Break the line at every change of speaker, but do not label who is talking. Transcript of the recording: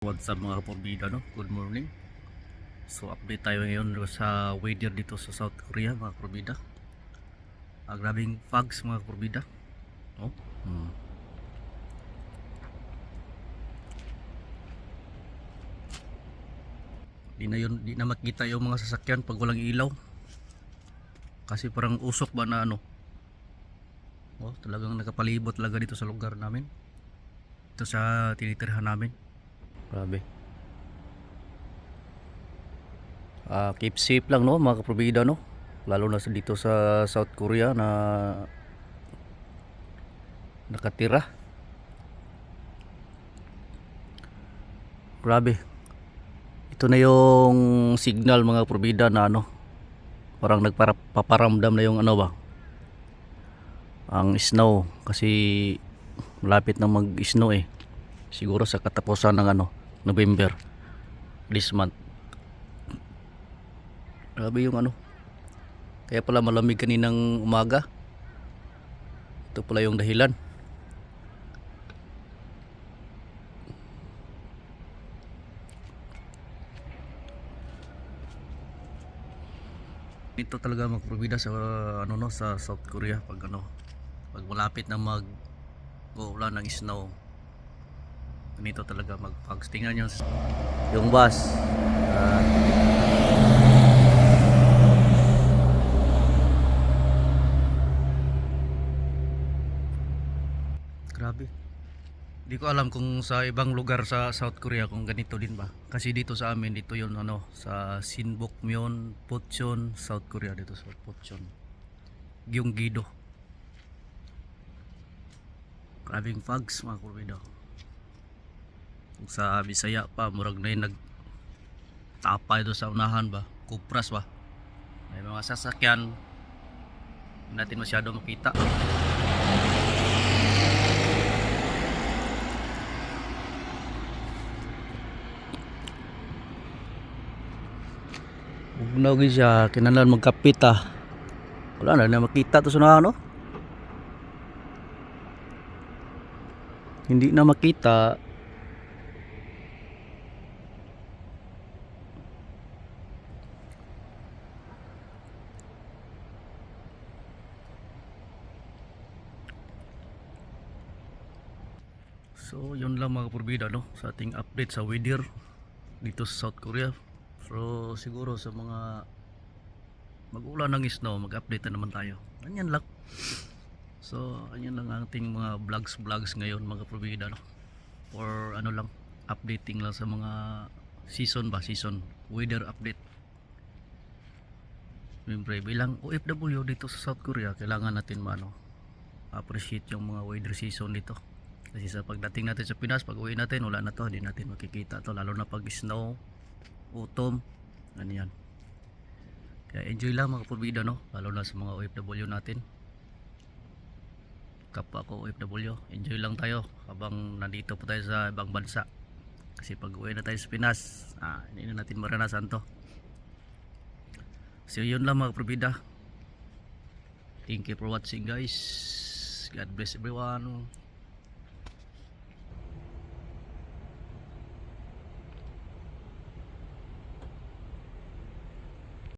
What's up mga kaporbida, no? Good morning. So update tayo ngayon sa weather dito sa South Korea mga kaporbida. Grabing fogs mga kaporbida, no? Di na makita yung mga sasakyan pag walang ilaw. Kasi parang usok ba na ano. Oh, talagang nakapalibot talaga dito sa lugar namin. Ito sa tinitirhan namin. Grabe. Keep safe lang, no mga kaporbida, no? Lalo na dito sa South Korea na nakatira. Grabe. Ito na yung signal mga kaporbida na ano, parang nagpaparamdam na yung ano ba, ang snow. Kasi malapit na mag snow eh, siguro sa katapusan ng ano, November this month. Grabe yung ano, kaya pala malamig kaninang umaga. Ito pala yung dahilan. Ito talaga magprobida sa ano, no, sa South Korea pag ano, pag malapit na mag uulan ng snow. Ganito talaga mag-fogs. Tingnan nyo yung bus. Grabe. Di ko alam kung sa ibang lugar sa South Korea kung ganito din ba. Kasi dito sa amin, dito yun ano, sa Sinbokmyon, Pocheon, South Korea, dito sa Pocheon. Gyeonggi-do. Grabing fogs mga kurbido. Kung sa Bisaya pa, murag na yung nagtapay doon sa unahan ba, kupras ba. May mga sasakyan, hindi natin masyado makita. Ugnaw gid siya, kinahanglan magkapit wala na makita to sa unahan, no? Hindi na makita. So yun lang mga kapurbida, no, sa ating update sa weather dito sa South Korea. So siguro sa mga mag-ulan ng snow, mag-update na naman tayo. Ganyan lang. So ganyan lang ang ating mga vlogs ngayon mga kapurbida, no? Or ano lang, updating lang sa mga season weather update. Siyempre bilang OFW dito sa South Korea, kailangan natin appreciate yung mga weather season dito. Kasi sa pagdating natin sa Pinas, pag uwi natin, wala na to, hindi natin makikita to, lalo na pag snow, autumn, ano yan. Kaya enjoy lang mga kapurbida, no, lalo na sa mga OFW natin, kapwa ko OFW, enjoy lang tayo habang nandito po tayo sa ibang bansa. Kasi pag uwi na tayo sa Pinas, hindi na natin maranasan to. So yun lang mga kapurbida. Thank you for watching guys. God bless everyone.